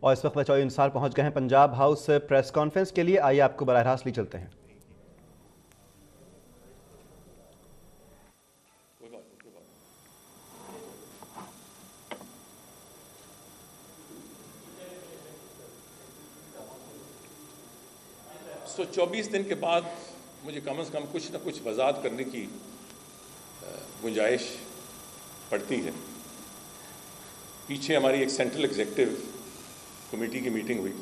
اور اس وقت بچاؤ انصار پہنچ گئے ہیں پنجاب ہاؤس پریس کانفرنس کے لیے. آئیے آپ کو براہ راست لی چلتے ہیں. تو 24 دن کے بعد مجھے کم از کم کچھ نہ کچھ وضاحت کرنے کی گنجائش پڑتی ہے. پیچھے ہماری ایک سینٹرل ایگزیکٹو کمیٹی کی میٹنگ ہوئی.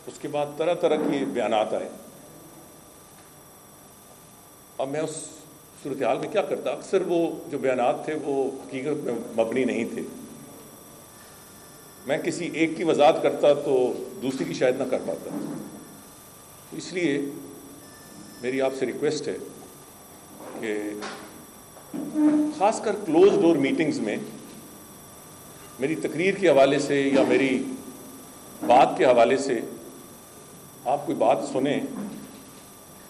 اس کے بعد طرح طرح کے بیانات آئے. اب میں اس صورتحال میں کیا کرتا؟ اکثر وہ جو بیانات تھے وہ حقیقت میں مبنی نہیں تھے. میں کسی ایک کی وضاحت کرتا تو دوسری کی شاید نہ کر پاتا. تو اس لیے میری آپ سے ریکویسٹ ہے کہ خاص کر کلوز ڈور میٹنگز میں میری تقریر کے حوالے سے یا میری بات کے حوالے سے آپ کوئی بات سنیں,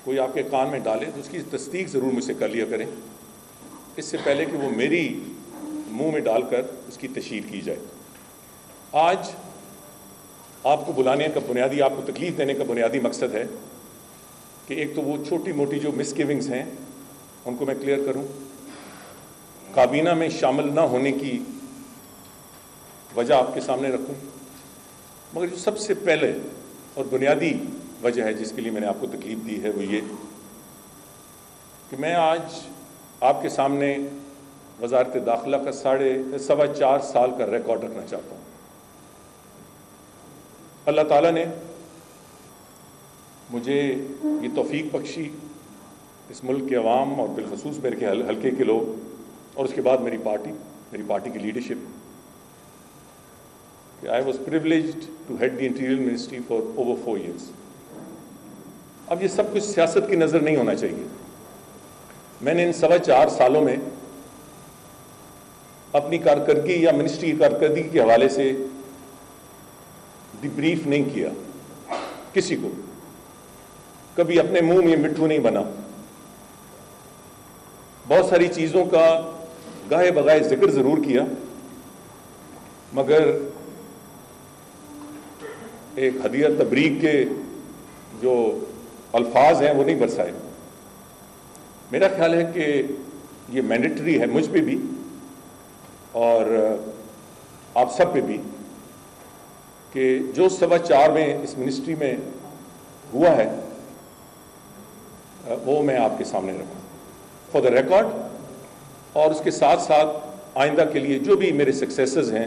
کوئی آپ کے کان میں ڈالے تو اس کی تصدیق ضرور مجھ سے کر لیا کریں, اس سے پہلے کہ وہ میری منہ میں ڈال کر اس کی تشہیر کی جائے. آج آپ کو بلانے کا بنیادی, آپ کو تکلیف دینے کا بنیادی مقصد ہے کہ ایک تو وہ چھوٹی موٹی جو مس گیونگز ہیں ان کو میں کلیئر کروں, کابینہ میں شامل نہ ہونے کی وجہ آپ کے سامنے رکھوں, مگر جو سب سے پہلے اور بنیادی وجہ ہے جس کے لیے میں نے آپ کو تکلیف دی ہے وہ یہ کہ میں آج آپ کے سامنے وزارت داخلہ کا 4.25 سال کا ریکارڈ رکھنا چاہتا ہوں. اللہ تعالیٰ نے مجھے یہ توفیق بخشی, اس ملک کے عوام اور بالخصوص میرے کے حلقے کے لوگ اور اس کے بعد میری پارٹی کی لیڈرشپ, کہ I was privileged to head the Interior Ministry for over 4 years. اب یہ سب کچھ سیاست کی نظر نہیں ہونا چاہیے. میں نے ان 4.25 سالوں میں اپنی کارکردگی یا منسٹری کی کارکردگی کے حوالے سے ڈیبریف نہیں کیا کسی کو, کبھی اپنے منہ میں مٹھو نہیں بنا. بہت ساری چیزوں کا گاہے بغائے ذکر ضرور کیا, مگر ایک ہدیہ تبریک کے جو الفاظ ہیں وہ نہیں برسائے. میرا خیال ہے کہ یہ مینڈیٹری ہے مجھ پہ بھی اور آپ سب پہ بھی کہ جو 4.25 میں اس منسٹری میں ہوا ہے وہ میں آپ کے سامنے رکھوں فار دا ریکارڈ, اور اس کے ساتھ ساتھ آئندہ کے لیے جو بھی میرے سکسیسز ہیں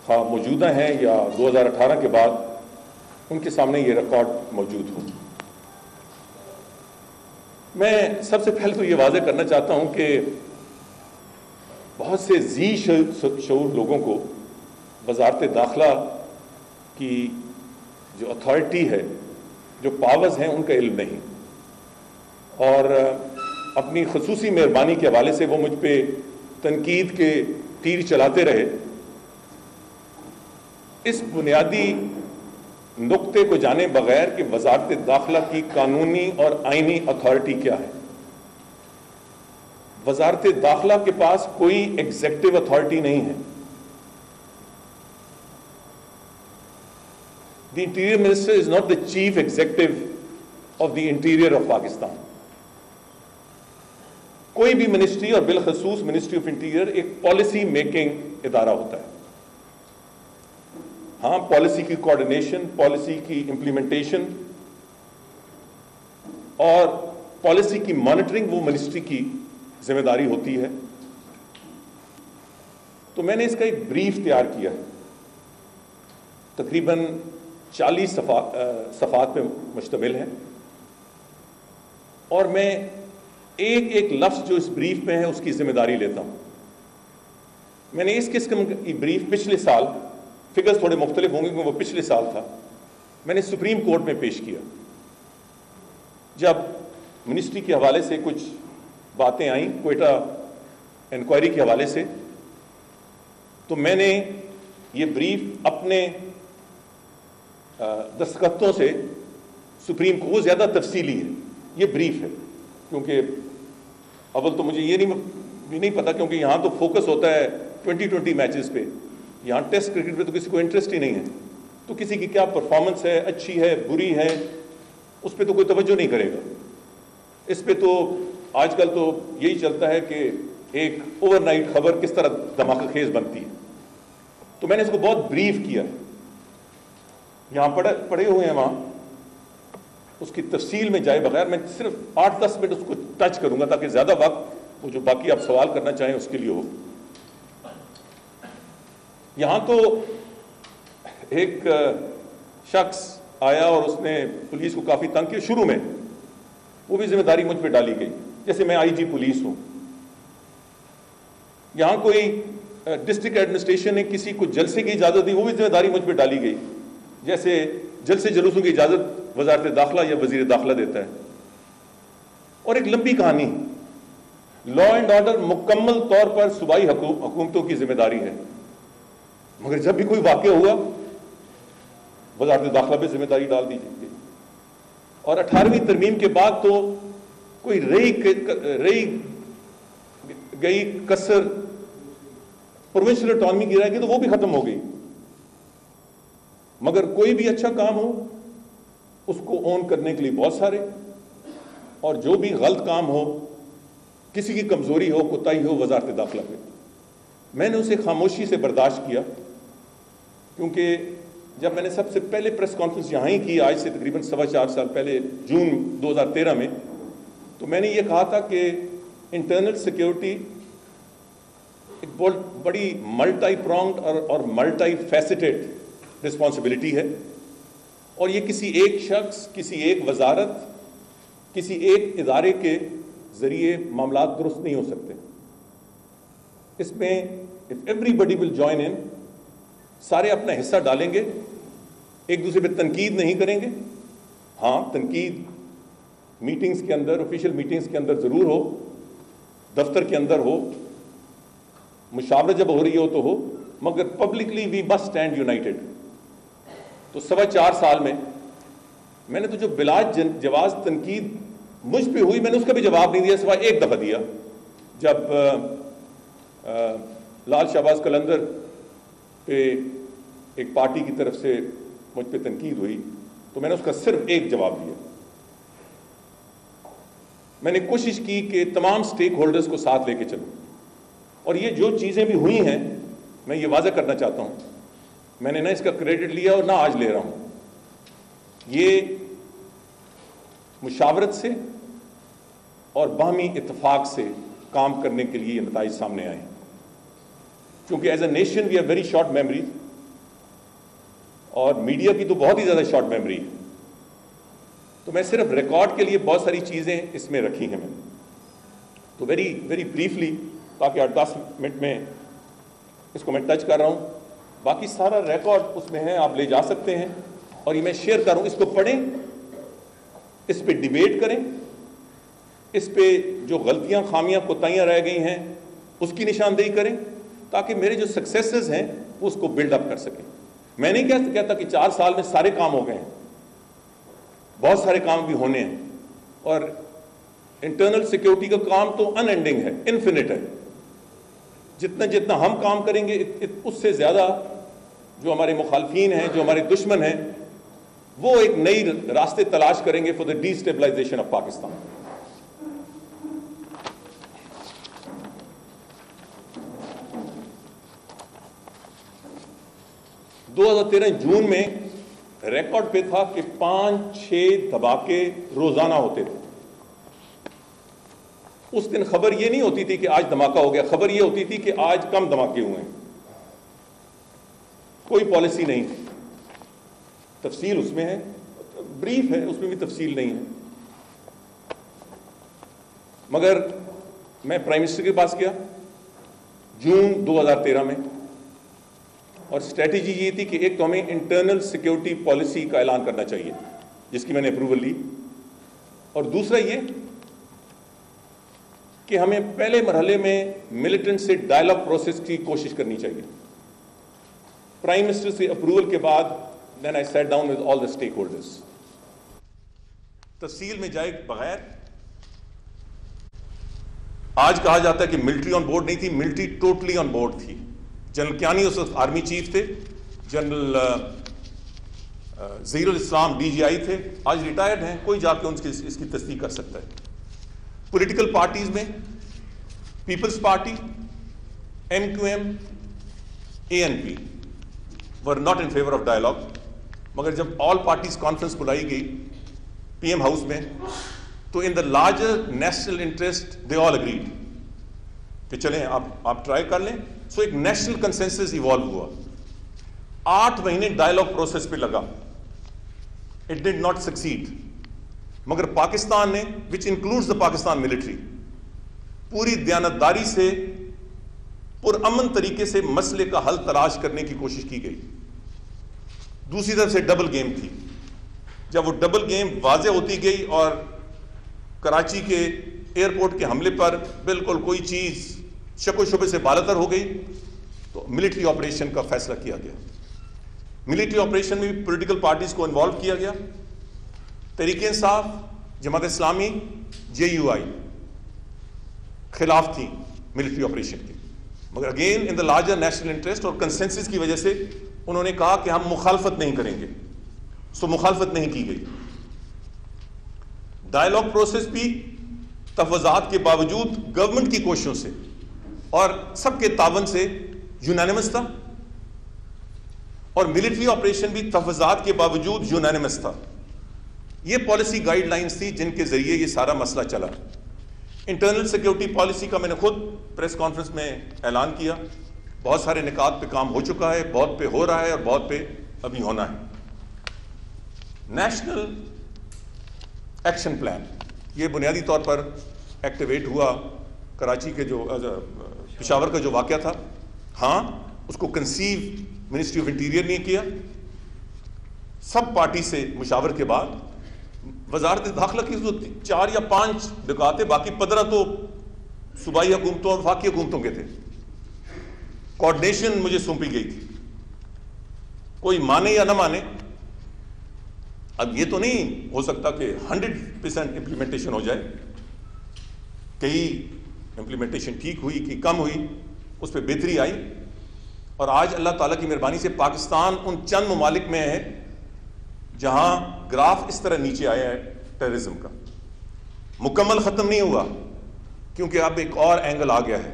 خواہ موجودہ ہیں یا 2018 کے بعد, ان کے سامنے یہ ریکارڈ موجود ہو. میں سب سے پہلے تو یہ واضح کرنا چاہتا ہوں کہ بہت سے ذی شعور لوگوں کو وزارت داخلہ کی جو اتھارٹی ہے, جو پاورز ہیں, ان کا علم نہیں, اور اپنی خصوصی مہربانی کے حوالے سے وہ مجھ پہ تنقید کے تیر چلاتے رہے. اس بنیادی نقطے کو جانے بغیر کہ وزارت داخلہ کی قانونی اور آئینی اتھارٹی کیا ہے. وزارت داخلہ کے پاس کوئی ایگزیکٹو اتھارٹی نہیں ہے. The Interior Minister is not the chief executive of the interior of Pakistan. کوئی بھی منسٹری اور بالخصوص منسٹری آف انٹیریئر ایک پالیسی میکنگ ادارہ ہوتا ہے. ہاں, پالیسی کی کوآرڈینیشن, پالیسی کی امپلیمنٹیشن اور پالیسی کی مانیٹرنگ وہ منسٹری کی ذمہ داری ہوتی ہے. تو میں نے اس کا ایک بریف تیار کیا ہے, تقریباً 40 صفحات پہ مشتمل ہے, اور میں ایک ایک لفظ جو اس بریف میں ہے اس کی ذمہ داری لیتا ہوں. میں نے اس قسم کی بریف پچھلے سال, فگرز تھوڑے مختلف ہوں گے کیونکہ وہ پچھلے سال تھا, میں نے سپریم کورٹ میں پیش کیا. جب منسٹری کے حوالے سے کچھ باتیں آئیں کوئٹہ انکوائری کے حوالے سے, تو میں نے یہ بریف اپنے دستخطوں سے سپریم کو, وہ زیادہ تفصیلی ہے, یہ بریف ہے, کیونکہ اول تو مجھے یہ نہیں بھی نہیں پتا، کیونکہ یہاں تو فوکس ہوتا ہے 2020 میچز پہ، یہاں ٹیسٹ کرکٹ پہ تو کسی کو انٹرسٹ ہی نہیں ہے، تو کسی کی کیا پرفارمنس ہے، اچھی ہے بری ہے، اس پہ تو کوئی توجہ نہیں کرے گا۔ اس پہ تو آج کل تو یہی چلتا ہے کہ ایک اوور نائٹ خبر کس طرح دھماکہ خیز بنتی ہے۔ تو میں نے اس کو بہت بریف کیا، یہاں پڑھے ہوئے ہیں، وہاں اس کی تفصیل میں جائے بغیر میں صرف 8-10 منٹ اس کو ٹچ کروں گا، تاکہ زیادہ وقت وہ جو باقی آپ سوال کرنا چاہیں اس کے لیے ہو۔ یہاں تو ایک شخص آیا اور اس نے پولیس کو کافی تنگ کیا شروع میں، وہ بھی ذمہ داری مجھ پہ ڈالی گئی، جیسے میں آئی جی پولیس ہوں۔ یہاں کوئی ڈسٹرکٹ ایڈمنسٹریشن نے کسی کو جلسے کی اجازت دی، وہ بھی ذمہ داری مجھ پہ ڈالی گئی، جیسے جلسے جلوسوں کی اجازت وزارت داخلہ یا وزیر داخلہ دیتا ہے۔ اور ایک لمبی کہانی، لا اینڈ آرڈر مکمل طور پر صوبائی حکومتوں کی ذمہ داری ہے، مگر جب بھی کوئی واقعہ ہوا وزارت داخلہ پہ ذمہ داری ڈال دی گئی۔ اور 18ویں ترمیم کے بعد تو کوئی رہی گئی کسر پروونشل اٹانومی کی رہ گئی تو وہ بھی ختم ہو گئی، مگر کوئی بھی اچھا کام ہو اس کو اون کرنے کے لیے بہت سارے، اور جو بھی غلط کام ہو، کسی کی کمزوری ہو، کوتاہی ہو وزارت داخلہ پہ۔ میں نے اسے خاموشی سے برداشت کیا، کیونکہ جب میں نے سب سے پہلے پریس کانفرنس یہاں ہی کی، آج سے تقریباً 4.25 سال پہلے، جون 2013 میں، تو میں نے یہ کہا تھا کہ انٹرنل سیکیورٹی ایک بہت بڑی ملٹائی پرونگڈ اور ملٹائی فیسٹڈ رسپانسبلٹی ہے، اور یہ کسی ایک شخص، کسی ایک وزارت، کسی ایک ادارے کے ذریعے معاملات درست نہیں ہو سکتے۔ اس میں if everybody will join in، سارے اپنا حصہ ڈالیں گے، ایک دوسرے پہ تنقید نہیں کریں گے۔ ہاں، تنقید میٹنگز کے اندر، آفیشیل میٹنگز کے اندر ضرور ہو، دفتر کے اندر ہو، مشاورت جب ہو رہی ہو تو ہو، مگر publicly we must stand united. تو 4.25 سال میں نے تو جو بلا جواز تنقید مجھ پہ ہوئی، میں نے اس کا بھی جواب نہیں دیا، سوائے ایک دفعہ دیا، جب لال شہباز قلندر پہ ایک پارٹی کی طرف سے مجھ پہ تنقید ہوئی، تو میں نے اس کا صرف ایک جواب دیا۔ میں نے کوشش کی کہ تمام سٹیک ہولڈرز کو ساتھ لے کے چلوں، اور یہ جو چیزیں بھی ہوئی ہیں میں یہ واضح کرنا چاہتا ہوں، میں نے نہ اس کا کریڈٹ لیا اور نہ آج لے رہا ہوں، یہ مشاورت سے اور باہمی اتفاق سے کام کرنے کے لیے یہ نتائج سامنے آئے ہیں، کیونکہ as a nation we are very short memory, اور میڈیا کی تو بہت ہی زیادہ شارٹ میموری ہے، تو میں صرف ریکارڈ کے لیے بہت ساری چیزیں اس میں رکھی ہیں میں، تو ویری بریفلی، تاکہ 8-10 منٹ میں اس کو میں ٹچ کر رہا ہوں، باقی سارا ریکارڈ اس میں ہے، آپ لے جا سکتے ہیں، اور یہ میں شیئر کر رہا ہوں، اس کو پڑھیں، اس پہ ڈیبیٹ کریں، اس پہ جو غلطیاں، خامیاں، کوتاہیاں رہ گئی ہیں اس کی نشاندہی کریں، تاکہ میرے جو سکسیسز ہیں وہ اس کو بلڈ اپ کر سکیں۔ میں نہیں کہتا کہ 4 سال میں سارے کام ہو گئے ہیں، بہت سارے کام بھی ہونے ہیں، اور انٹرنل سیکیورٹی کا کام تو ان اینڈنگ ہے، انفینٹ ہے، جتنا ہم کام کریں گے اس سے زیادہ جو ہمارے مخالفین ہیں، جو ہمارے دشمن ہیں، وہ ایک نئی راستے تلاش کریں گے for the destabilization of Pakistan. جون میں ریکارڈ پہ تھا کہ 5-6 دھماکے روزانہ ہوتے تھے۔ اس دن خبر یہ نہیں ہوتی تھی کہ آج دھماکہ ہو گیا، خبر یہ ہوتی تھی کہ آج کم دھماکے ہوئے ہیں، کوئی پالیسی نہیں، تفصیل اس میں ہے، بریف ہے، اس میں بھی تفصیل نہیں ہے، مگر میں پرائم منسٹر کے پاس گیا جون 2013 میں، اور اسٹریٹجی یہ تھی کہ ایک تو ہمیں انٹرنل سیکیورٹی پالیسی کا اعلان کرنا چاہیے، جس کی میں نے اپروول لی، اور دوسرا یہ کہ ہمیں پہلے مرحلے میں ملیٹنٹ سے ڈائلاگ پروسیس کی کوشش کرنی چاہیے۔ پرائم منسٹر سے اپروول کے بعد then I sat down with all the stakeholders. تفصیل میں جائے بغیر آج کہا جاتا ہے کہ ملٹری آن بورڈ نہیں تھی، ملٹری ٹوٹلی آن بورڈ تھی. جنرل کیانی اس وقت آرمی چیف تھے، جنرل ظہیر الاسلام ڈی جی آئی تھے، آج ریٹائرڈ ہیں، کوئی جا کے اس کی تصدیق کر سکتا ہے. پولیٹیکل پارٹیز میں Peoples Party, M Q M, A N P were not in favour of dialogue, مگر جب آل پارٹیز کانفرنس بلائی گئی پی ایم ہاؤس میں تو in the larger national interest they all agreed کہ چلیں آپ ٹرائی کر لیں. سو ایک نیشنل کنسنسس ایوالو ہوا. 8 مہینے ڈائلاگ پروسیس پہ لگا. It did not succeed. مگر پاکستان نے which includes the Pakistan military پوری دیانتداری سے پرامن طریقے سے مسئلے کا حل تلاش کرنے کی کوشش کی گئی. دوسری طرف سے ڈبل گیم تھی. جب وہ ڈبل گیم واضح ہوتی گئی اور کراچی کے ایئرپورٹ کے حملے پر بالکل کوئی چیز شک و شبے سے بالاتر ہو گئی تو ملٹری آپریشن کا فیصلہ کیا گیا. ملٹری آپریشن میں بھی پولیٹیکل پارٹیز کو انوالو کیا گیا. تحریک انصاف، جماعت اسلامی، جے یو آئی خلاف تھی ملٹری آپریشن کے، مگر again in the larger national interest اور کنسنسس کی وجہ سے انہوں نے کہا کہ ہم مخالفت نہیں کریں گے. سو مخالفت نہیں کی گئی. ڈائلاگ پروسیس بھی تفویضات کے باوجود گورنمنٹ کی کوششوں سے اور سب کے تعاون سے یونانیمس تھا، اور ملٹری آپریشن بھی تفویضات کے باوجود یونانیمس تھا. یہ پالیسی گائیڈ لائنز تھی جن کے ذریعے یہ سارا مسئلہ چلا. انٹرنل سیکیورٹی پالیسی کا میں نے خود پریس کانفرنس میں اعلان کیا. بہت سارے نکات پہ کام ہو چکا ہے، بہت پہ ہو رہا ہے اور بہت پہ ابھی ہونا ہے. نیشنل ایکشن پلان یہ بنیادی طور پر ایکٹیویٹ ہوا کراچی کے جو پشاور کا جو واقعہ تھا. ہاں، اس کو کنسیو منسٹری آف انٹیریئر نے کیا سب پارٹی سے مشاور کے بعد. وزارت داخلہ کی 4 یا 5 نکات، باقی 15 تو صوبائی حکومتوں اور وفاقی حکومتوں کے تھے. کوآرڈینیشن مجھے سونپی گئی تھی. کوئی مانے یا نہ مانے، اب یہ تو نہیں ہو سکتا کہ 100% امپلیمنٹیشن ہو جائے. کئی امپلیمنٹیشن ٹھیک ہوئی، کہ کم ہوئی، اس پہ بہتری آئی. اور آج اللہ تعالیٰ کی مہربانی سے پاکستان ان چند ممالک میں ہے جہاں گراف اس طرح نیچے آیا ہے ٹیررزم کا. مکمل ختم نہیں ہوا کیونکہ اب ایک اور اینگل آ گیا ہے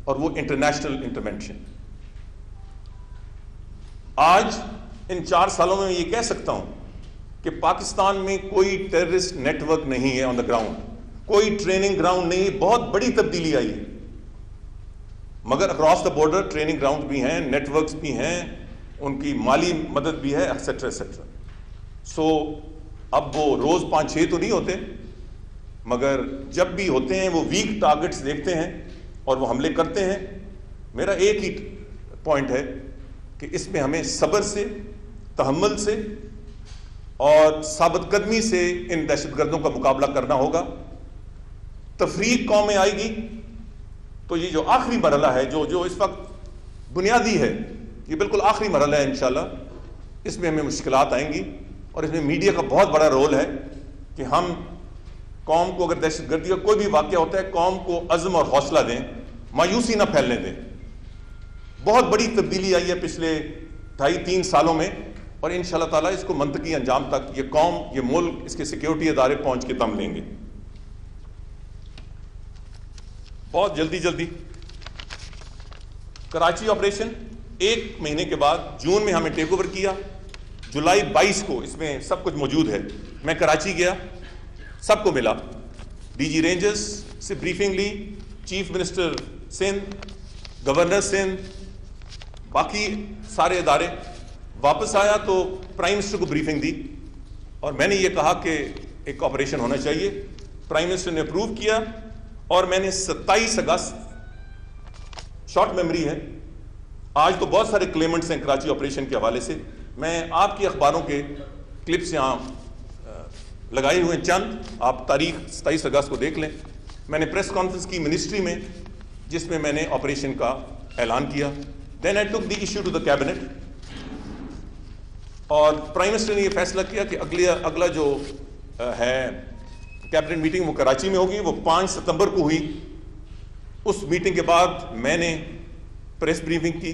اور وہ انٹرنیشنل انٹرونشن. آج ان 4 سالوں میں یہ کہہ سکتا ہوں کہ پاکستان میں کوئی ٹیررسٹ نیٹ ورک نہیں ہے آن دا گراؤنڈ، کوئی ٹریننگ گراؤنڈ نہیں. بہت بڑی تبدیلی آئی ہے، مگر across the border training ground بھی ہیں، نیٹ ورکس بھی ہیں، ان کی مالی مدد بھی ہے، ایٹسٹرا ایٹسٹرا. سو اب وہ روز 5-6 تو نہیں ہوتے، مگر جب بھی ہوتے ہیں وہ ویک ٹارگٹس دیکھتے ہیں اور وہ حملے کرتے ہیں. میرا ایک ہی پوائنٹ ہے کہ اس میں ہمیں صبر سے، تحمل سے اور ثابت قدمی سے ان دہشت گردوں کا مقابلہ کرنا ہوگا. تفریق قوم میں آئے گی تو یہ جو آخری مرحلہ ہے جو اس وقت بنیادی ہے، یہ بالکل آخری مرحلہ ہے انشاءاللہ. اس میں ہمیں مشکلات آئیں گی اور اس میں میڈیا کا بہت بڑا رول ہے کہ ہم قوم کو اگر دہشت گردی کا کوئی بھی واقعہ ہوتا ہے قوم کو عزم اور حوصلہ دیں، مایوسی نہ پھیلنے دیں. بہت بڑی تبدیلی آئی ہے پچھلے 2.5-3 سالوں میں، اور انشاءاللہ تعالیٰ اس کو منطقی انجام تک یہ قوم، یہ ملک، اس کے سیکیورٹی ادارے پہنچ کے دم لیں گے. بہت جلدی کراچی آپریشن 1 مہینے کے بعد جون میں ہمیں ٹیک اوور کیا. جولائی 22 کو اس میں سب کچھ موجود ہے. میں کراچی گیا، سب کو ملا، ڈی جی رینجرز سے بریفنگ لی، chief minister Sindh, governor Sindh, باقی سارے ادارے. واپس آیا تو پرائم منسٹر کو بریفنگ دی اور میں نے یہ کہا کہ ایک آپریشن ہونا چاہیے. پرائم منسٹر نے اپروو کیا اور میں نے 27 اگست، شارٹ میموری ہے، آج تو بہت سارے کلیمنٹس ہیں کراچی آپریشن کے حوالے سے. میں آپ کی اخباروں کے کلپس یہاں لگائے ہوئے ہیں چند، آپ تاریخ 27 اگست کو دیکھ لیں. میں نے پریس کانفرنس کی منسٹری میں جس میں میں نے آپریشن کا اعلان کیا. Then I took the issue to the cabinet اور پرائم منسٹر نے یہ فیصلہ کیا کہ اگلا جو ہے کیبنٹ میٹنگ وہ کراچی میں ہوگی. وہ 5 ستمبر کو ہوئی. اس میٹنگ کے بعد میں نے پریس بریفنگ کی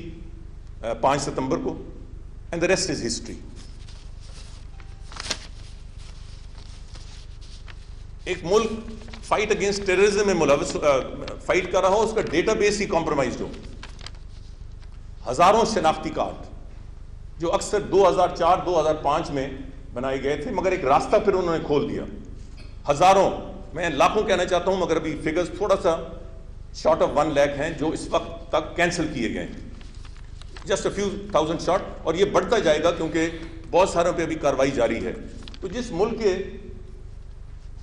5 ستمبر کو، and the rest is history. ایک ملک فائٹ اگینسٹ ٹیررزم میں ملوث فائٹ کر رہا ہو، اس کا ڈیٹا بیس ہی کمپرومائزڈ ہو. ہزاروں شناختی کارڈ جو اکثر 2004-2005 میں بنائے گئے تھے، مگر ایک راستہ پھر انہوں نے کھول دیا. ہزاروں، میں لاکھوں کہنا چاہتا ہوں، مگر ابھی فگرز تھوڑا سا شارٹ آف 1 لاکھ ہیں جو اس وقت تک کینسل کیے گئے ہیں. Just a few thousand short, اور یہ بڑھتا جائے گا کیونکہ بہت ساروں پہ ابھی کارروائی جاری ہے. تو جس ملک کے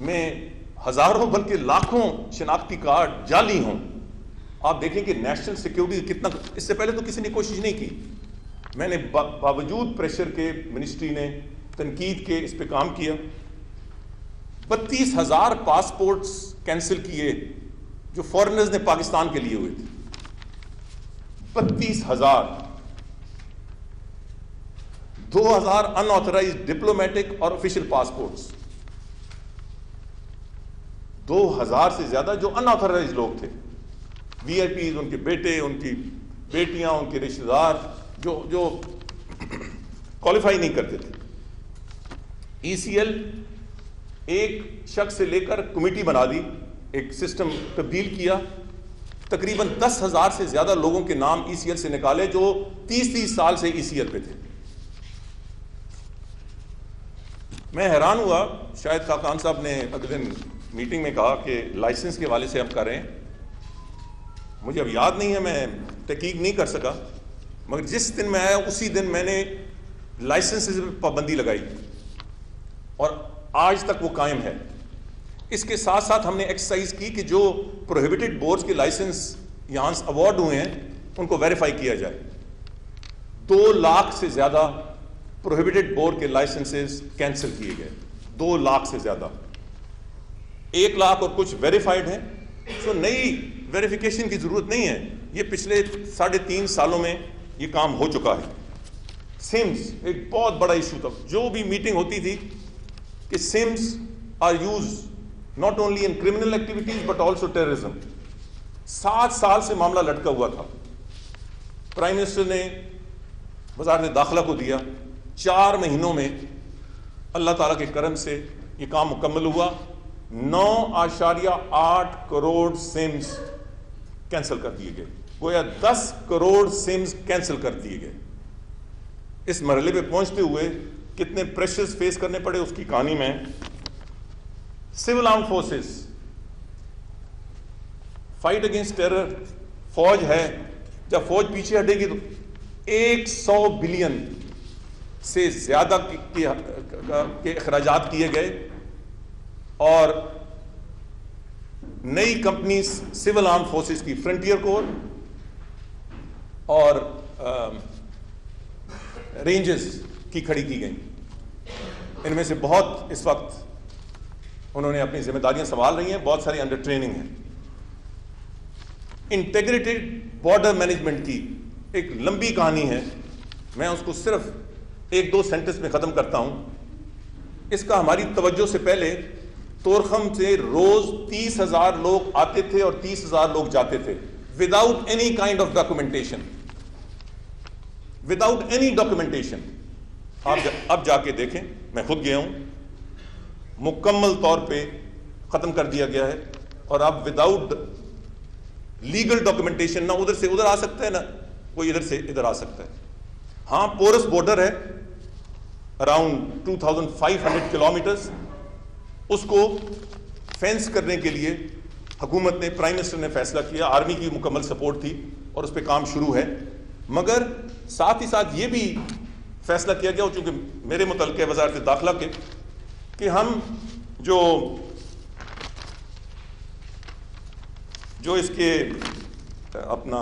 میں ہزاروں بلکہ لاکھوں شناختی کارڈ جعلی ہوں، آپ دیکھیں کہ نیشنل سیکیورٹی کتنا، اس سے پہلے تو کسی نے کوشش نہیں کی. میں نے باوجود پریشر کے، منسٹری نے تنقید کے اس پہ کام کیا. 32,000 پاسپورٹس کینسل کیے جو فورنرز نے پاکستان کے لیے ہوئے تھے. 32,000. 2,000 ان آتھورائزڈ ڈپلومیٹک اور آفیشیل پاسپورٹس. 2,000 سے زیادہ جو ان آتھورائزڈ لوگ تھے، وی آئی پیز، ان کے بیٹے، ان کی بیٹیاں، ان کے رشتہ دار جو کوالیفائی نہیں کرتے تھے. ای سی ایل ایک شخص سے لے کر کمیٹی بنا دی، ایک سسٹم تبدیل کیا. تقریباً 10,000 سے زیادہ لوگوں کے نام ای سی ایل سے نکالے جو 30 سال سے ای سی ایل پہ تھے. میں حیران ہوا، شاید خاقان صاحب نے اگلے دن میٹنگ میں کہا کہ لائسنس کے حوالے سے ہم کر رہے ہیں. مجھے اب یاد نہیں ہے، میں تحقیق نہیں کر سکا، مگر جس دن میں آیا اسی دن میں نے لائسنس پہ پابندی لگائی اور آج تک وہ قائم ہے. اس کے ساتھ ساتھ ہم نے ایکسرسائز کی کہ جو پروہیبٹڈ بورڈز کے لائسنس یہاں سے ایوارڈ ہوئے ہیں ان کو ویریفائی کیا جائے. 2 لاکھ سے زیادہ پروہیبٹڈ بورڈ کے لائسنسز کینسل کیے گئے. 2 لاکھ سے زیادہ. 1 لاکھ اور کچھ ویریفائڈ ہیں. سو نئی ویریفیکیشن کی ضرورت نہیں ہے، یہ پچھلے 3.5 سالوں میں یہ کام ہو چکا ہے. سمز ایک بہت بڑا ایشو تھا، جو بھی میٹنگ ہوتی تھی کہ SIMs are use not only in criminal activities but also terrorism. 7 سال سے معاملہ لٹکا ہوا تھا. پرائم منسٹر نے وزارت داخلہ کو دیا. 4 مہینوں میں اللہ تعالیٰ کے کرم سے یہ کام مکمل ہوا. 9.8 کروڑ سمز کینسل کر دیے گئے. گویا 10 کروڑ سمز کینسل کر دیے گئے. اس مرحلے پہ پہنچتے ہوئے کتنے پریشرز فیس کرنے پڑے اس کی کہانی میں. Civil arm forces fight against terror, فوج ہے، جب فوج پیچھے ہٹے گی تو 100 بلین سے زیادہ کے اخراجات کیے گئے. اور نئی کمپنیز سول آرم فورسز کی فرنٹیئر کور اور رینجز کی کھڑی کی گئیں. ان میں سے بہت اس وقت انہوں نے اپنی ذمہ داریاں سنبھال رہی ہیں، بہت ساری انڈر ٹریننگ ہیں. انٹیگریٹڈ بارڈر مینجمنٹ کی ایک لمبی کہانی ہے، میں اس کو صرف 1-2 سینٹنس میں ختم کرتا ہوں. اس کا ہماری توجہ سے پہلے طورخم سے روز 30,000 لوگ آتے تھے اور 30,000 لوگ جاتے تھے without any kind of documentation. Without any documentation. اب جا کے دیکھیں، میں خود گیا ہوں، مکمل طور پہ ختم کر دیا گیا ہے. اور اب وداؤٹ لیگل ڈاکومنٹیشن نہ ادھر سے ادھر آ سکتا ہے، نہ کوئی ادھر سے ادھر آ سکتا ہے. ہاں، پورس بارڈر ہے اراؤنڈ 2500 کلومیٹرز. اس کو فینس کرنے کے لیے حکومت نے، پرائم منسٹر نے فیصلہ کیا. آرمی کی مکمل سپورٹ تھی اور اس پہ کام شروع ہے. مگر ساتھ ہی ساتھ یہ بھی فیصلہ کیا گیا، چونکہ میرے متعلق ہے وزارت داخلہ کے، کہ ہم جو اس کے اپنا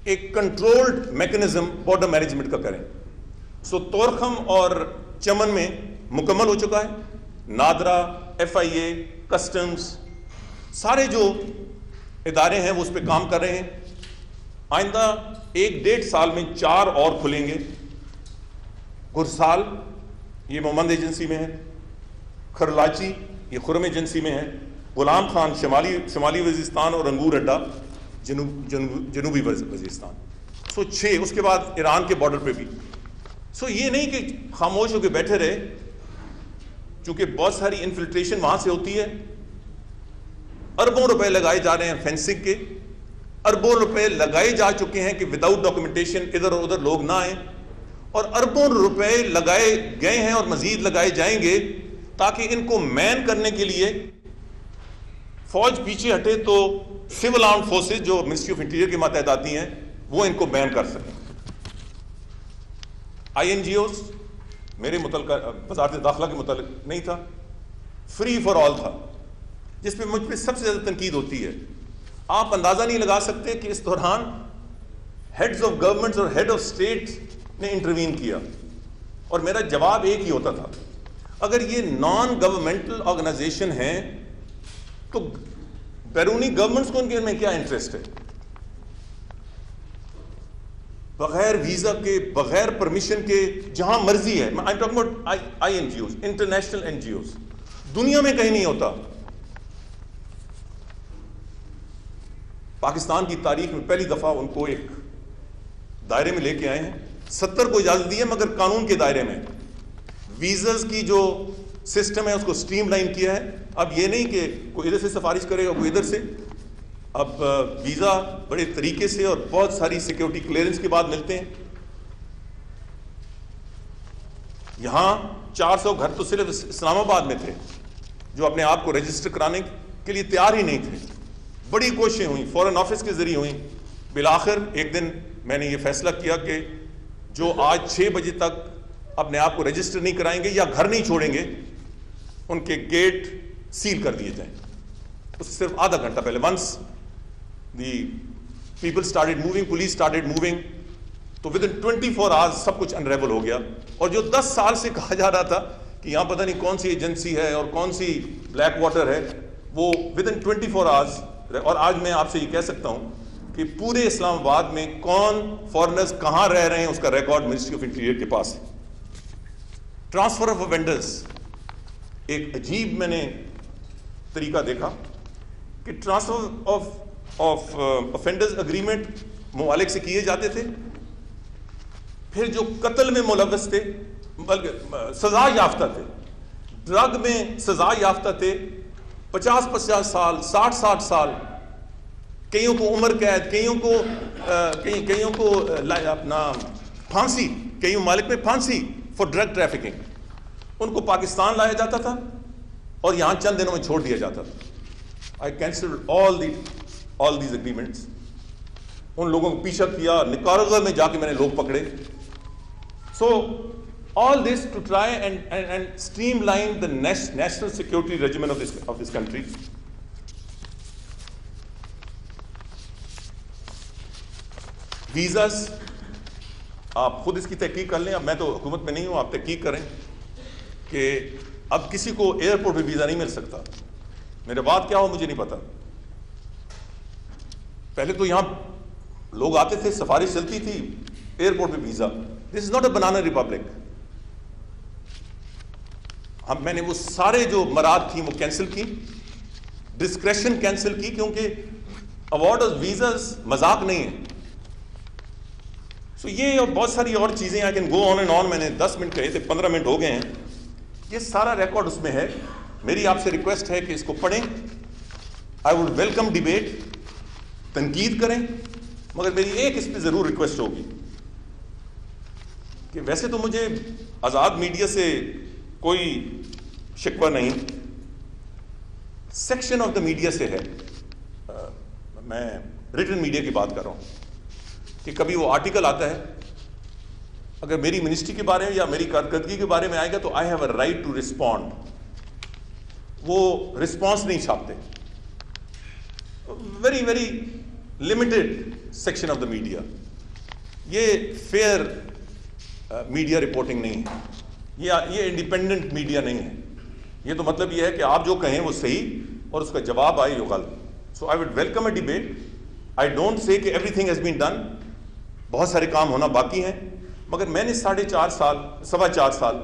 ایک کنٹرولڈ میکنزم بارڈر مینجمنٹ کا کریں. سو طورخم اور چمن میں مکمل ہو چکا ہے. نادرا، ایف آئی اے، کسٹمز، سارے جو ادارے ہیں وہ اس پہ کام کر رہے ہیں. آئندہ 1-1.5 سال میں 4 اور کھلیں گے. گرسال یہ مومند ایجنسی میں ہے، کھرلاچی یہ خرم ایجنسی میں ہے، غلام خان شمالی وزیرستان اور انگور اڈا جنوبی وزیرستان. سو 6. اس کے بعد ایران کے بارڈر پہ بھی. سو یہ نہیں کہ خاموش ہو کے بیٹھے رہے, چونکہ بہت ساری انفلٹریشن وہاں سے ہوتی ہے. اربوں روپے لگائے جا رہے ہیں فینسنگ کے, اربوں روپے لگائے جا چکے ہیں کہ وداؤٹ ڈاکومنٹیشن ادھر اور ادھر لوگ نہ آئیں, اور اربوں روپے لگائے گئے ہیں اور مزید لگائے جائیں گے تاکہ ان کو مین کرنے کے لیے فوج پیچھے ہٹے تو سول آرمڈ فورسز جو منسٹری آف انٹیریئر کے ماتحت آتی ہیں وہ ان کو مین کر سکیں. INGOs میرے متعلقہ وزارت داخلہ کے متعلق نہیں تھا, فری فار آل تھا, جس پہ مجھ پہ سب سے زیادہ تنقید ہوتی ہے. آپ اندازہ نہیں لگا سکتے کہ اس دوران ہیڈز آف گورنمنٹس اور ہیڈ آف اسٹیٹ نے انٹروین کیا, اور میرا جواب ایک ہی ہوتا تھا, اگر یہ نان گورنمنٹل آرگنائزیشن ہیں تو بیرونی گورنمنٹس کو ان کے میں کیا انٹرسٹ ہے؟ بغیر ویزا کے, بغیر پرمیشن کے, جہاں مرضی ہے. I'm talking about INGOs, international NGOs, دنیا میں کہیں نہیں ہوتا. پاکستان کی تاریخ میں پہلی دفعہ ان کو ایک دائرے میں لے کے آئے ہیں. 70 کو اجازت دی ہے مگر قانون کے دائرے میں. ویزاز کی جو سسٹم ہے اس کو سٹریم لائن کیا ہے. اب یہ نہیں کہ کوئی ادھر سے سفارش کرے گا کوئی ادھر سے. اب ویزا بڑے طریقے سے اور بہت ساری سیکیورٹی کلیئرنس کے بعد ملتے ہیں. یہاں 400 گھر تو صرف اسلام آباد میں تھے جو اپنے آپ کو رجسٹر کرانے کے لیے تیار ہی نہیں تھے. بڑی کوششیں ہوئیں, فورن آفس کے ذریعے ہوئیں. بالآخر ایک دن میں نے یہ فیصلہ کیا کہ جو آج 6 بجے تک اپنے آپ کو رجسٹر نہیں کرائیں گے یا گھر نہیں چھوڑیں گے, ان کے گیٹ سیل کر دیے جائیں. اس سے صرف آدھا گھنٹہ پہلے once the people started moving, police started moving, تو within 24 hours سب کچھ انریول ہو گیا. اور جو 10 سال سے کہا جا رہا تھا کہ یہاں پتہ نہیں کون سی ایجنسی ہے اور کون سی بلیک واٹر ہے, وہ within 24 hours. اور آج میں آپ سے یہ کہہ سکتا ہوں کہ پورے اسلام آباد میں کون فارنرز کہاں رہ رہے ہیں اس کا ریکارڈ منسٹری آف انٹیریئر کے پاس ہے. ٹرانسفر آف وینڈرز, ایک عجیب میں نے طریقہ دیکھا کہ ٹرانسفر آف افینڈرز اگریمنٹ ممالک سے کیے جاتے تھے, پھر جو قتل میں ملوث تھے, سزا یافتہ تھے, ڈرگ میں سزا یافتہ تھے, 50 سال 60 سال, کئیوں کو عمر قید, کئیوں کو اپنا پھانسی, کئی ممالک میں پھانسی فار ڈرگ ٹریفکنگ, ان کو پاکستان لایا جاتا تھا اور یہاں چند دنوں میں چھوڑ دیا جاتا تھا. I cancelled all these agreements. ان لوگوں کو پیچھا کیا, نکارگوا میں جا کے میں نے لوگ پکڑے. So all this to try and streamline the national security regimen of this country. Visas, آپ خود اس کی تحقیق کر لیں. اب میں تو حکومت میں نہیں ہوں, آپ تحقیق کریں کہ اب کسی کو ایئرپورٹ پہ ویزا نہیں مل سکتا. میرے بات کیا ہو مجھے نہیں پتا. پہلے تو یہاں لوگ آتے تھے, سفارش چلتی تھی, ایئرپورٹ پہ visa. This is not a banana republic. میں نے وہ سارے جو مراد تھیں وہ کینسل کی, ڈسکریشن کینسل کی, کیونکہ اوارڈ آف ویزاز مذاق نہیں ہے. سو یہ اور بہت ساری اور چیزیں I can go on and on. میں نے 10 منٹ کہے تھے, 15 منٹ ہو گئے ہیں. یہ سارا ریکارڈ اس میں ہے. میری آپ سے ریکویسٹ ہے کہ اس کو پڑھیں. آئی وڈ ویلکم ڈیبیٹ, تنقید کریں, مگر میری ایک اس پہ ضرور ریکویسٹ ہوگی کہ ویسے تو مجھے آزاد میڈیا سے کوئی شکوہ نہیں, سیکشن آف دا میڈیا سے ہے. میں ریٹن میڈیا کی بات کر رہا ہوں کہ کبھی وہ آرٹیکل آتا ہے, اگر میری منسٹری کے بارے میں یا میری کارکردگی کے بارے میں آئے گا تو I have a right to respond. وہ رسپانس نہیں چھاپتے. Very very limited section of the media. یہ فیئر میڈیا رپورٹنگ نہیں ہے, یہ انڈیپینڈنٹ میڈیا نہیں ہے. یہ تو مطلب یہ ہے کہ آپ جو کہیں وہ صحیح اور اس کا جواب آئے جو غلط. So I would welcome a debate. I don't say کہ everything has been done, بہت سارے کام ہونا باقی ہیں, مگر میں نے 4.5 سال 4.25 سال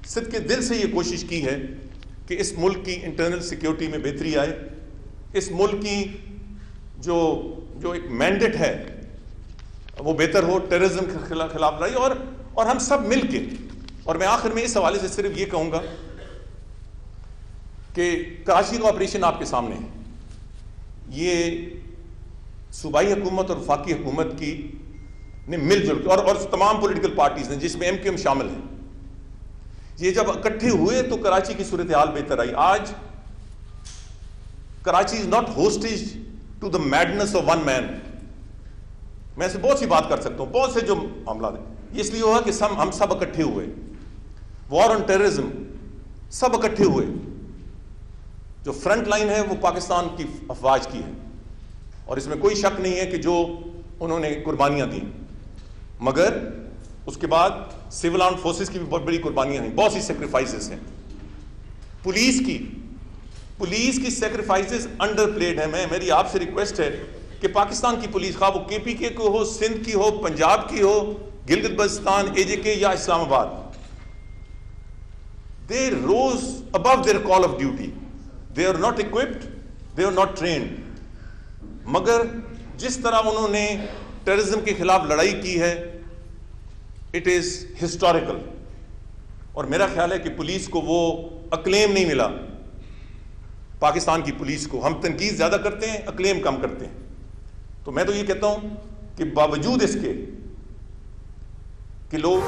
صدق کے دل سے یہ کوشش کی ہے کہ اس ملک کی انٹرنل سیکیورٹی میں بہتری آئے، اس ملک کی جو ایک مینڈیٹ ہے وہ بہتر ہو، ٹیررزم کے خلاف لڑائی، اور ہم سب مل کے. اور میں آخر میں اس حوالے سے صرف یہ کہوں گا کہ کراچی کا آپریشن آپ کے سامنے ہے. یہ صوبائی حکومت اور وفاقی حکومت کی نے مل جل کے اور تمام پولیٹیکل پارٹیز نے، جس میں ایم کیو ایم شامل ہیں، یہ جب اکٹھے ہوئے تو کراچی کی صورتحال بہتر آئی. آج Karachi is not hostage to the madness of one man. میں سے بہت سی بات کر سکتا ہوں، بہت سے جو معاملات ہیں، یہ اس لیے ہوا کہ ہم سب اکٹھے ہوئے. وار آن ٹیررزم سب اکٹھے ہوئے. جو فرنٹ لائن ہے وہ پاکستان کی افواج کی ہے، اور اس میں کوئی شک نہیں ہے کہ جو انہوں نے قربانیاں دیں، مگر اس کے بعد سول آرمڈ فورسز کی بھی بہت بڑی قربانیاں ہیں، بہت سی سیکریفائسز ہیں. پولیس کی سیکریفائسز انڈر پلیڈ ہیں. میری آپ سے ریکویسٹ ہے کہ پاکستان کی پولیس، خواہ وہ کے پی کے کو ہو، سندھ کی ہو، پنجاب کی ہو، گلگت بلتستان، اے جے کے یا اسلام آباد، they rose above their call of duty. They are not equipped, they are not trained. مگر جس طرح انہوں نے ٹیررزم کے خلاف لڑائی کی ہے، it is historical. اور میرا خیال ہے کہ پولیس کو وہ اکلیم نہیں ملا، پاکستان کی پولیس کو. ہم تنقید زیادہ کرتے ہیں، اکلیم کم کرتے ہیں. تو میں تو یہ کہتا ہوں کہ باوجود اس کے کہ لوگ